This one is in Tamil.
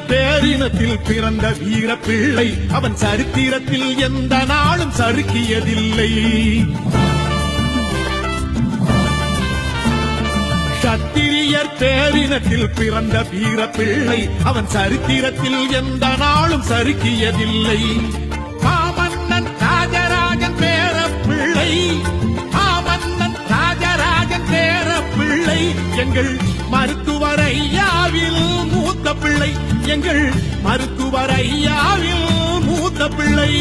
பேரினத்தில் பிறந்த வீர பிள்ளை, அவன் சரித்திரத்தில் எந்த நாளும் சறுக்கியதில்லை. சத்திரியர் பேரினத்தில் பிறந்த வீர பிள்ளை, அவன் சரித்திரத்தில் எந்த நாளும் சறுக்கியதில்லை. மாமன்னன் ராஜராஜன் பேர பிள்ளை, மாமன்னன் ராஜராஜன் பேர பிள்ளை, எங்கள் மருத்துவர் ஐயாவில் மூத்த பிள்ளை, எங்கள் மருத்துவர் ஐயாவில் மூத்த பிள்ளை.